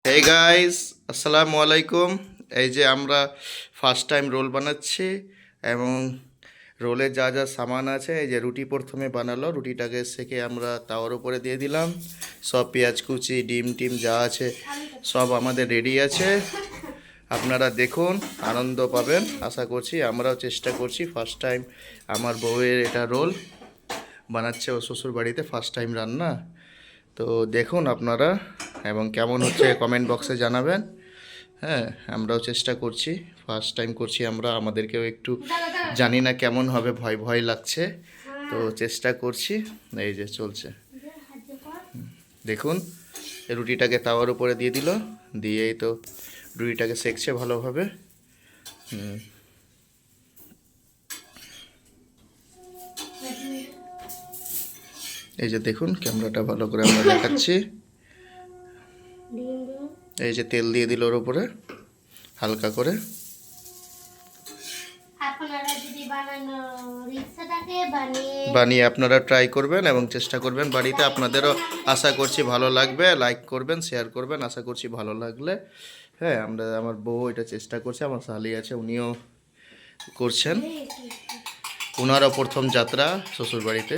Hey guys, আসসালামু আলাইকুম। এই যে আমরা ফার্স্ট টাইম রোল বানাচ্ছি এবং রোলে যা যা সামান আছে, এই যে রুটি প্রথমে বানালো, রুটিটাকে সেকে আমরা তাওয়ার উপরে দিয়ে দিলাম। সব পেঁয়াজ কুচি, ডিম টিম যা আছে সব আমাদের রেডি আছে। আপনারা দেখুন, আনন্দ পাবেন আশা করছি। আমরাও চেষ্টা করছি, ফার্স্ট টাইম আমার বউয়ের এটা রোল বানাচ্ছে ও শ্বশুর বাড়িতে, ফার্স্ট টাইম রান্না। তো দেখুন আপনারা, এবং কেমন হচ্ছে কমেন্ট বক্সে জানাবেন। হ্যাঁ, আমরাও চেষ্টা করছি, ফার্স্ট টাইম করছি আমরা, আমাদেরকেও একটু জানি না কেমন হবে, ভয় ভয় লাগছে, তো চেষ্টা করছি। এই যে চলছে, দেখুন এই রুটিটাকে তাওয়ার উপরে দিয়ে দিল, দিয়েই তো রুটিটাকে সেকছে ভালোভাবে। এই যে দেখুন, ক্যামেরাটা ভালো করে আমরা দেখাচ্ছি। এই যে তেল দিয়ে দিল ওর উপরে হালকা করে। বানিয়ে আপনারা ট্রাই করবেন এবং চেষ্টা করবেন বাড়িতে, আপনাদেরও আশা করছি ভালো লাগবে। লাইক করবেন, শেয়ার করবেন, আশা করছি ভালো লাগলে। হ্যাঁ, আমার বউ এটা চেষ্টা করছে, আমার শালি আছে উনিও করছেন, ওনারও প্রথম যাত্রা শ্বশুরবাড়িতে।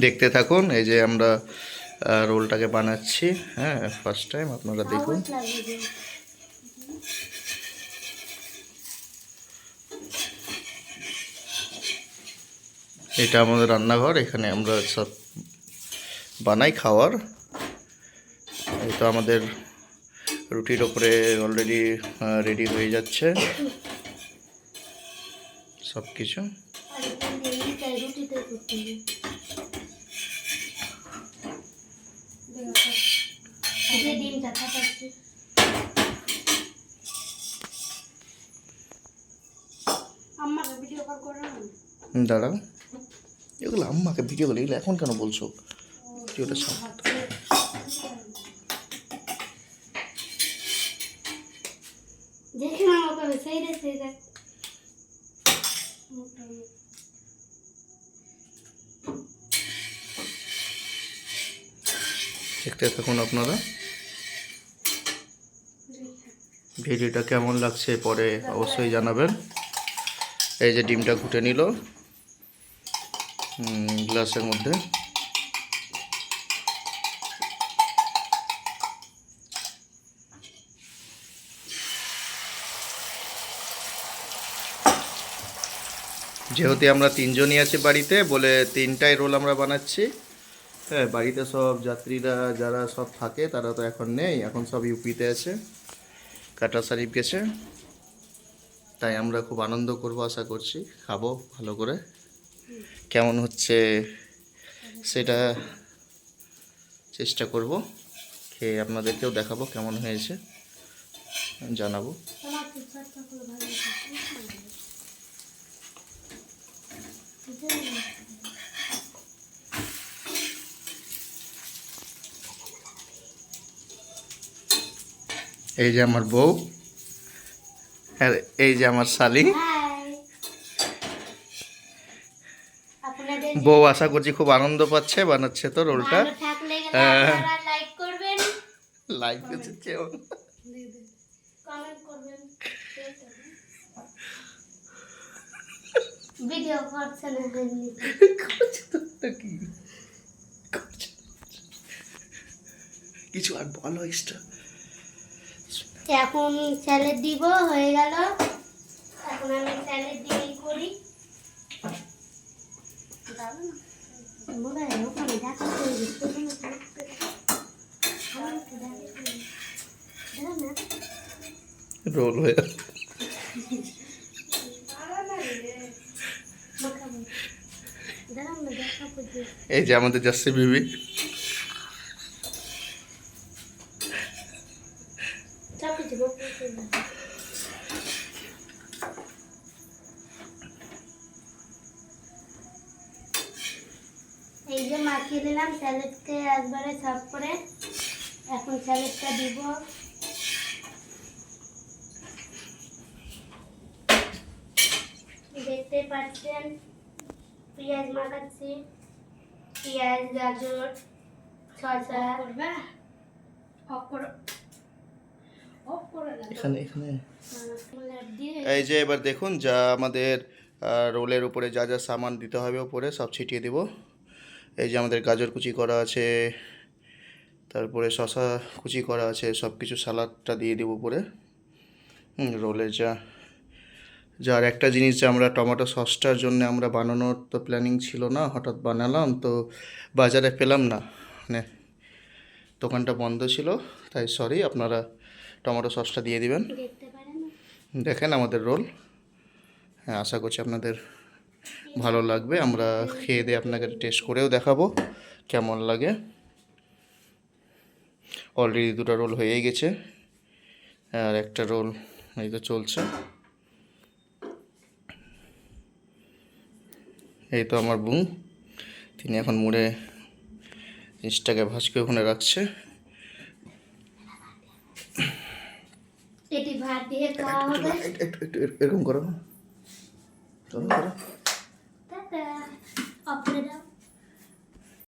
দেখতে থাকুন, এই যে আমরা রোলটাকে বানাচ্ছি। হ্যাঁ, ফার্স্ট টাইম আপনারা দেখুন। এটা আমাদের রান্নাঘর, এখানে আমরা সব বানাই খাওয়ার। এই তো আমাদের রুটির ওপরে অলরেডি রেডি হয়ে যাচ্ছে সব কিছু। দাঁড়াও, এগুলো আম্মাকে ভিডিও কল, এগুলো এখন কেন বলছো? ভিডিওটা দেখতে থাকুন আপনারা। ভিডিওটা কেমন লাগছে পরে অবশ্যই জানাবেন। এই যে ডিমটা ঘুটে নিল গ্লাসের মধ্যে। যেহেতু আমরা তিনজনই আছি বাড়িতে বলে তিনটাই রোল আমরা বানাচ্ছি। হ্যাঁ, বাড়িতে সব যাত্রীরা যারা সব থাকে তারা তো এখন নেই, এখন সব ইউপিতে আছে, কাটার শরীফ গেছে। তাই আমরা খুব আনন্দ করব, আশা করছি খাবো ভালো করে। কেমন হচ্ছে সেটা চেষ্টা করব, খেয়ে আপনাদেরকেও দেখাবো কেমন হয়েছে, জানাবো। এই যে আমার বউ, আর এই যে আমার শালি। বউ আশা করছি খুব আনন্দ পাচ্ছে, বানাচ্ছে তো রোলটা। লাইক দিচ্ছে, ভিডিও করছে না, কিছু আর বলো এক্সট্রা। এখন স্যালাড দিব, হয়ে গেল। এখন আমি স্যালাড দিয়েই করি। রোল হয়ে এই যে আমাদের জাসি বিবি। সব কিছু বলতে এই যে মাখিয়ে দিলাম স্যালাডকে একবারে সাফ করে। এখন স্যালাডটা দিব। দেখতে পাচ্ছেন পেঁয়াজ মাখাচ্ছি, পেঁয়াজ, গাজর, শসা। এখানে এখানে দিয়ে এই যে এবার দেখুন যা আমাদের রোলের উপরে যা যা সামান দিতে হবে উপরে সব ছিটিয়ে দেব। এই যে আমাদের গাজর কুচি করা আছে, তারপরে শসা কুচি করা আছে, সব কিছু সালাডটা দিয়ে দেবো উপরে। রোলে যার একটা জিনিস যে আমরা টমেটো সসটার জন্য আমরা বানানোর তো প্ল্যানিং ছিল না, হঠাৎ বানালাম তো বাজারে পেলাম না, মানে দোকানটা বন্ধ ছিল, তাই সরি, আপনারা টমেটো সসটা দিয়ে দিবেন। দেখতে পারেন। দেখেন আমাদের রোল। হ্যাঁ, আশা করছি আপনাদের ভালো লাগবে। আমরা খেয়ে দিয়ে আপনাকে টেস্ট করেও দেখাবো কেমন লাগে। অলরেডি দুটো রোল হয়েই গেছে, আর একটা রোল এই তো চলছে। এই তো আমার বোন, তিনি এখন মুড়ে জিনিসটাকে ভাজ করে ওখানে রাখছে। এটি ভাত দিয়ে খাওয়া হবে। একটু এরকম করো, টাটা। অফ করে দাও।